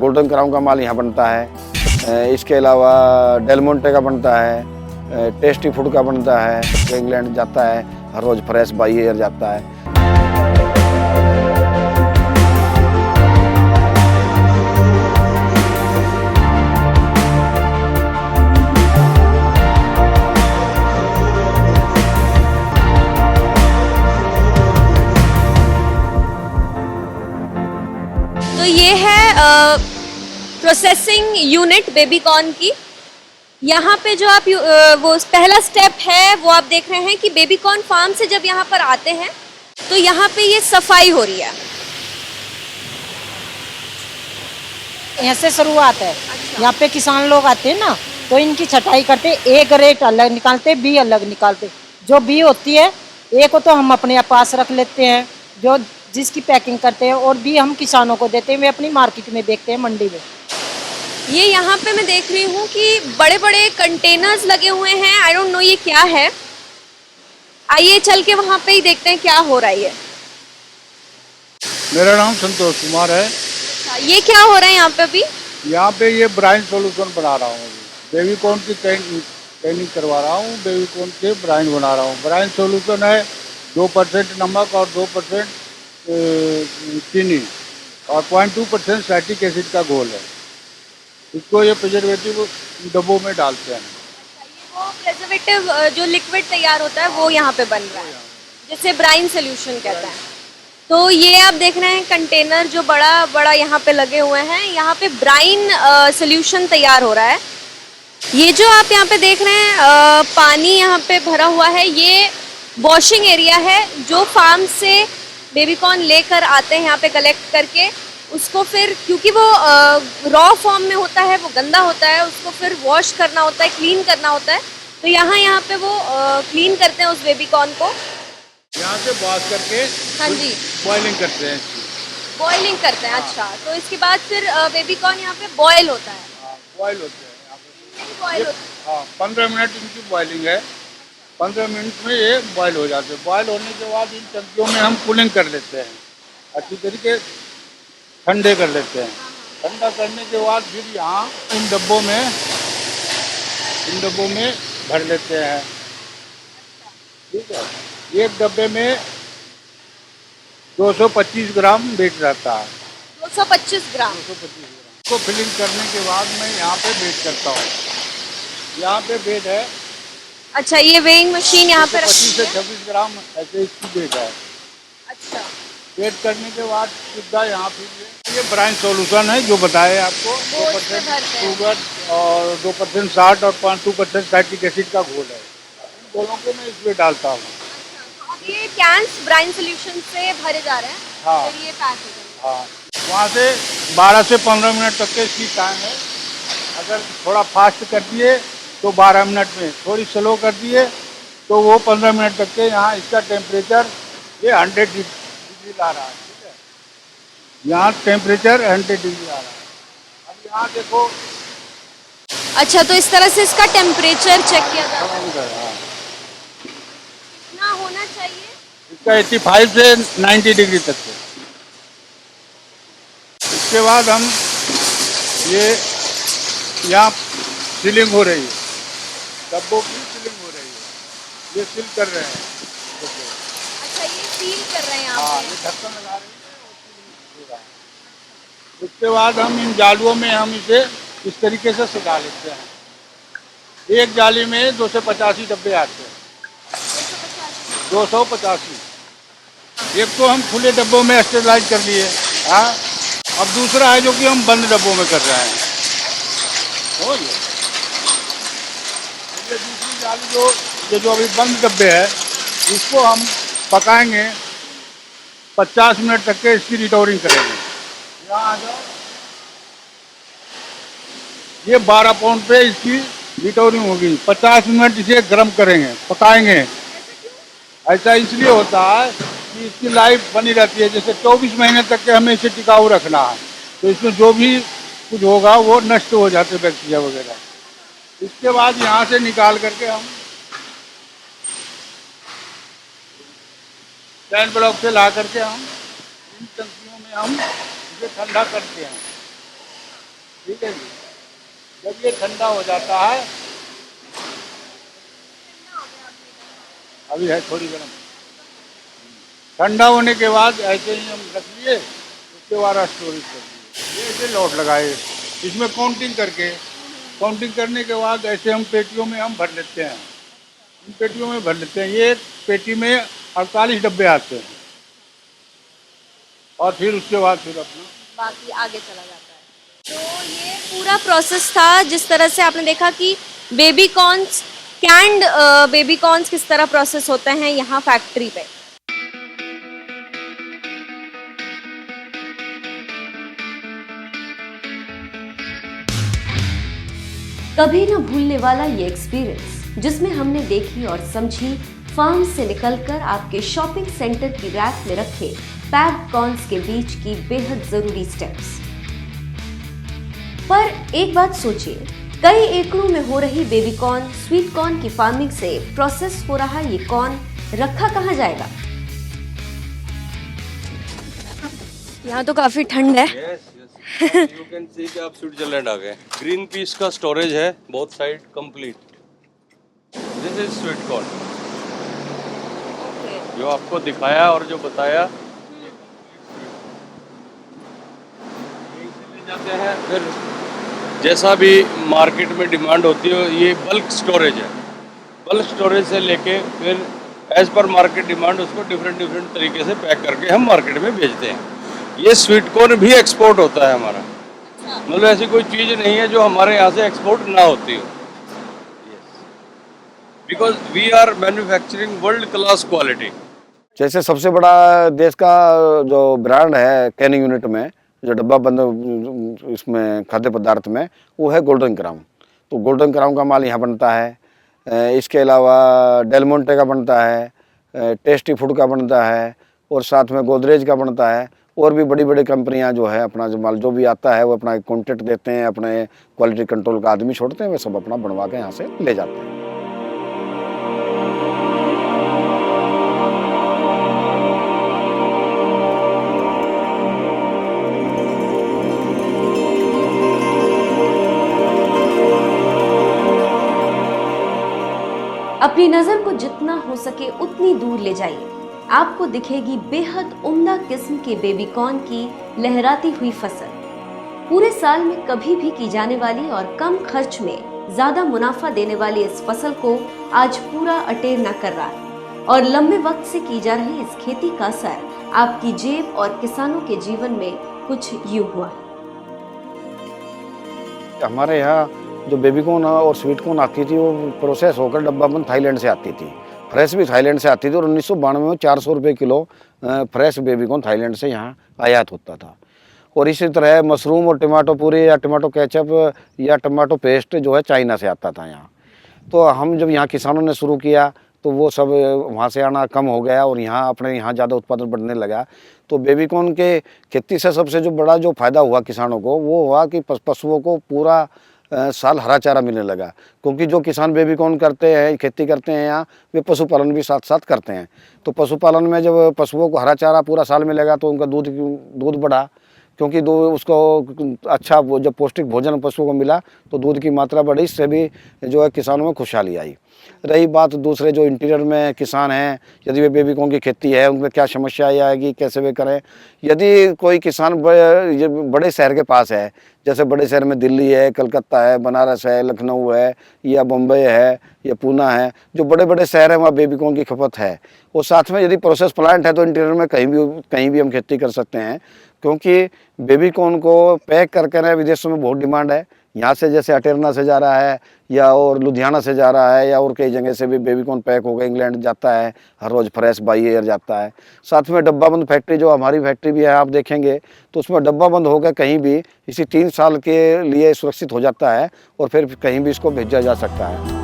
Golden crown का माल यहाँ बनता है। इसके अलावा डेल मोंटे का बनता है, टेस्टी फूड का बनता है। इंग्लैंड जाता है, हर रोज़ फ्रेश बाई एयर जाता है। तो ये है प्रोसेसिंग यूनिट बेबीकॉर्न की। यहाँ पे जो आप वो पहला स्टेप है वो आप देख रहे हैं कि बेबीकॉर्न फार्म से जब यहाँ पर आते हैं तो यहाँ पे ये सफाई हो रही है। यहाँ से शुरुआत है। यहाँ पे किसान लोग आते हैं ना, तो इनकी छटाई करते, एक रेट अलग निकालते, बी अलग निकालते। जो बी होती है एक को तो हम अपने पास रख लेते हैं, जो जिसकी पैकिंग करते हैं, और बी हम किसानों को देते हैं, वे अपनी मार्केट में देखते हैं, मंडी में। ये यहाँ पे मैं देख रही हूँ कि बड़े बड़े कंटेनर्स लगे हुए हैं। आई डोंट नो ये क्या है। आइए चल के वहाँ पे ही देखते हैं क्या हो रहा है ये। मेरा नाम संतोष कुमार है। ये क्या हो रहा है यहाँ पे अभी? यहाँ पे ये ब्राइन सॉल्यूशन बना रहा हूँ। बेबीकॉर्न की ट्रेनिंग करवा रहा हूँ। बेबीकॉर्न के ब्राइन बना रहा हूँ। ब्राइन सॉल्यूशन है 2% नमक और 2% चीनी और 0.2% सैटिक एसिड का घोल है। इसको ये प्रिजर्वेटिव डब्बों में डालते हैं। वो प्रिजर्वेटिव जो लिक्विड तैयार होता है वो यहाँ पे बन रहा है, जिसे ब्राइन सोल्यूशन कहते हैं। तो ये आप देख रहे हैं कंटेनर जो बड़ा बड़ा यहाँ पे लगे हुए हैं। यहाँ पे ब्राइन सोल्यूशन तैयार हो रहा है। ये जो आप यहाँ पे देख रहे हैं पानी यहाँ पे भरा हुआ है, ये वॉशिंग एरिया है जो फार्म से बेबीकॉर्न लेकर आते हैं यहाँ पे कलेक्ट करके। उसको फिर, क्योंकि वो रॉ फॉर्म में होता है, वो गंदा होता है, उसको फिर वॉश करना होता है, क्लीन करना होता है। तो यहाँ पे वो क्लीन करते हैं उस बेबीकॉर्न को। यहाँ से वॉश करके हाँ जी, बॉइलिंग करते हैं। बॉइलिंग करते हैं। अच्छा, तो इसके बाद फिर बेबीकॉर्न यहाँ पे बॉयल होता है। बॉयल होते हैं यहाँ पे। बॉयल होता है। हाँ, 15 मिनट इनकी बॉइलिंग है। 15 मिनट में ये बॉयल हो जाते हैं। बॉयल होने के बाद इन टंकियों में हम कूलिंग कर लेते हैं, अच्छी तरीके ठंडे कर लेते हैं। ठंडा करने के बाद फिर यहाँ इन डब्बों में भर लेते हैं। ठीक है, एक डब्बे में 225 ग्राम वेट रहता है। 225 ग्राम। 225 ग्राम को फिलिंग करने के बाद मैं यहाँ पे वेट करता हूँ। यहाँ पे वेट है। अच्छा, ये वेइंग मशीन यहाँ पे 25 से रखी है। 26 ग्राम ऐसे इसकी वेट है। अच्छा, वेट करने के बाद सीधा यहाँ पे ये ब्राइन सॉल्यूशन है जो बताया आपको। 2% शुगर और 2% साल्ट और 0.2% सैटिक एसिड का घोल है। इन घोलों को मैं इसमें डालता हूँ। अब ये कैंस ब्राइन सोल्यूशन से भरे जा रहे हैं। हाँ। फिर ये पैक हो जाएंगे। हाँ, वहाँ से 12 से 15 मिनट तक के इसकी टाइम है। अगर थोड़ा फास्ट कर दिए तो 12 मिनट में, थोड़ी स्लो कर दिए तो वो 15 मिनट तक के। यहाँ इसका टेम्परेचर ये 100 डिग्री ला रहा है। ठीक है, यहाँ टेम्परेचर 100 डिग्री आ रहा है। अब यहाँ देखो। अच्छा, तो इस तरह से इसका टेम्परेचर चेक किया जाता है। हाँ, कितना होना चाहिए? इसका 85 से 90 डिग्री तक है। इसके बाद हम ये यहाँ सीलिंग हो रही है, डब्बों की सीलिंग हो रही है। ये सील कर रहे हैं। अच्छा, ये सील कर रहे हैं यहाँ हाँ, पे। ये ढक्कन लगा रहे हैं और सीलिंग हो रहा है। उसके बाद हम इन जालियों में हम इसे इस तरीके से सजा लेते हैं। एक जाली में 285 डब्बे आते हैं। 285। एक तो हम खुले डब्बों में स्टेरिलाइज कर लिए। हाँ, अब दूसरा है जो कि हम बंद डब्बों में कर रहे हैं। हो गया। ये दूसरी जाली ये जो अभी बंद डब्बे है, इसको हम पकाएंगे 50 मिनट तक के। इसकी रिटोरिंग करेंगे। यहाँ आ जाओ। ये 12 पाउंड पे इसकी रिटोरिंग होगी। 50 मिनट इसे गर्म करेंगे, पकाएंगे। ऐसा इसलिए होता है कि इसकी लाइफ बनी रहती है। जैसे 24 महीने तक के हमें इसे टिकाऊ रखना है, तो इसमें जो भी कुछ होगा वो नष्ट हो जाते बैक्टीरिया वगैरह। इसके बाद यहाँ से निकाल करके हम स्टैंड ब्लॉक से ला करके हम इन टंकियों में हम इसे ठंडा करते हैं। ठीक है जी। जब ये ठंडा हो जाता है, अभी है थोड़ी गर्म, ठंडा होने के बाद ऐसे ही हम रख लिए, उसके बाद स्टोरेज कर दिए। ये ऐसे लॉट लगाए, इसमें काउंटिंग करके, काउंटिंग करने के बाद ऐसे हम पेटियों में हम भर लेते हैं, इन पेटियों में भर लेते हैं। ये पेटी में 48 डब्बे आते हैं और फिर उसके बाद फिर अपना बाकी आगे चला जाता है। तो ये पूरा प्रोसेस था, जिस तरह से आपने देखा कि baby corns, canned baby corns किस तरह प्रोसेस होते हैं यहाँ फैक्ट्री पे। कभी न भूलने वाला ये एक्सपीरियंस, जिसमें हमने देखी और समझी फार्म से निकलकर आपके शॉपिंग सेंटर की रैक में रखे पैक्ड कॉर्न्स के बीच की बेहद जरूरी स्टेप्स। पर एक बात सोचिए, कई एकड़ों में हो रही बेबी कॉर्न, स्वीट कॉर्न की फार्मिंग से प्रोसेस हो रहा ये कॉर्न रखा कहाँ जाएगा? यहाँ तो काफी ठंड है। यू कैन सी कि आप स्विट्जरलैंड आ गए। ग्रीन पीस का स्टोरेज है both side complete. This is sweet corn, जो आपको दिखाया और जो बताया, ले जाते हैं। फिर जैसा भी मार्केट में डिमांड होती है, ये बल्क स्टोरेज है। बल्क स्टोरेज से लेके फिर एज पर मार्केट डिमांड उसको डिफरेंट तरीके से पैक करके हम मार्केट में बेचते हैं। ये स्वीट कॉर्न भी एक्सपोर्ट होता है हमारा, मतलब ऐसी कोई चीज़ नहीं है जो हमारे यहाँ से एक्सपोर्ट ना होती हो। Because we are manufacturing world class quality. जैसे सबसे बड़ा देश का जो ब्रांड है कैनिंग यूनिट में, जो डब्बा बंद इसमें खाद्य पदार्थ में, वो है गोल्डन क्राउन। तो गोल्डन क्राउन का माल यहाँ बनता है। इसके अलावा डेल मोंटे का बनता है, टेस्टी फूड का बनता है, और साथ में गोदरेज का बनता है। और भी बड़ी बड़ी कंपनियां जो है अपना जो माल जो भी आता है वो अपना कॉन्ट्रैक्ट देते हैं, अपने क्वालिटी कंट्रोल का आदमी छोड़ते हैं, वे सब अपना बनवा के यहाँ से ले जाते हैं। अपनी नजर को जितना हो सके उतनी दूर ले जाइए, आपको दिखेगी बेहद उम्दा किस्म के बेबी कॉर्न की लहराती हुई फसल। पूरे साल में कभी भी की जाने वाली और कम खर्च में ज्यादा मुनाफा देने वाली इस फसल को आज पूरा अटेर न कर रहा है, और लंबे वक्त से की जा रही इस खेती का असर आपकी जेब और किसानों के जीवन में कुछ यूं हुआ। हमारे यहाँ जो बेबी कॉर्न और स्वीट कॉर्न आती थी वो प्रोसेस होकर डब्बा बंद थाईलैंड से आती थी, फ्रेश भी थाईलैंड से आती थी। और 1992 में 400 रुपये kilo fresh baby corn Thailand से यहाँ आयात होता था। और इसी तरह मशरूम और टमाटो पूरी या टमाटो केचप या टमाटो पेस्ट जो है चाइना से आता था यहाँ। तो हम जब यहाँ किसानों ने शुरू किया तो वो सब वहाँ से आना कम हो गया और यहाँ अपने यहाँ ज़्यादा उत्पादन बढ़ने लगा। तो बेबी कॉर्न के खेती से सबसे जो बड़ा जो फ़ायदा हुआ किसानों को वो हुआ कि पशुओं को पूरा साल हरा चारा मिलने लगा। क्योंकि जो किसान बेबी कॉर्न करते हैं, खेती करते हैं यहाँ, वे पशुपालन भी साथ साथ करते हैं। तो पशुपालन में जब पशुओं को हरा चारा पूरा साल मिलेगा तो उनका दूध बढ़ा, क्योंकि उसको अच्छा जब पौष्टिक भोजन पशुओं को मिला तो दूध की मात्रा बढ़ी। इससे भी जो है किसानों में खुशहाली आई। रही बात दूसरे जो इंटीरियर में किसान हैं, यदि वे बेबी कॉर्न की खेती है उनमें क्या समस्या आएगी, कैसे वे करें। यदि कोई किसान बड़े शहर के पास है, जैसे बड़े शहर में दिल्ली है, कलकत्ता है, बनारस है, लखनऊ है, या बम्बई है, या पूना है, जो बड़े बड़े शहर हैं वहाँ बेबी कॉर्न की खपत है। और साथ में यदि प्रोसेस प्लांट है तो इंटीरियर में कहीं भी हम खेती कर सकते हैं, क्योंकि बेबी कॉर्न को पैक करके विदेशों में बहुत डिमांड है। यहाँ से जैसे अटेरना से जा रहा है या और लुधियाना से जा रहा है या और कई जगह से भी बेबी कॉर्न पैक होकर इंग्लैंड जाता है, हर रोज़ फ्रेश बाई एयर जाता है। साथ में डब्बा बंद फैक्ट्री, जो हमारी फैक्ट्री भी है आप देखेंगे, तो उसमें डब्बा बंद होकर कहीं भी इसी 3 साल के लिए सुरक्षित हो जाता है और फिर कहीं भी इसको भेजा जा सकता है।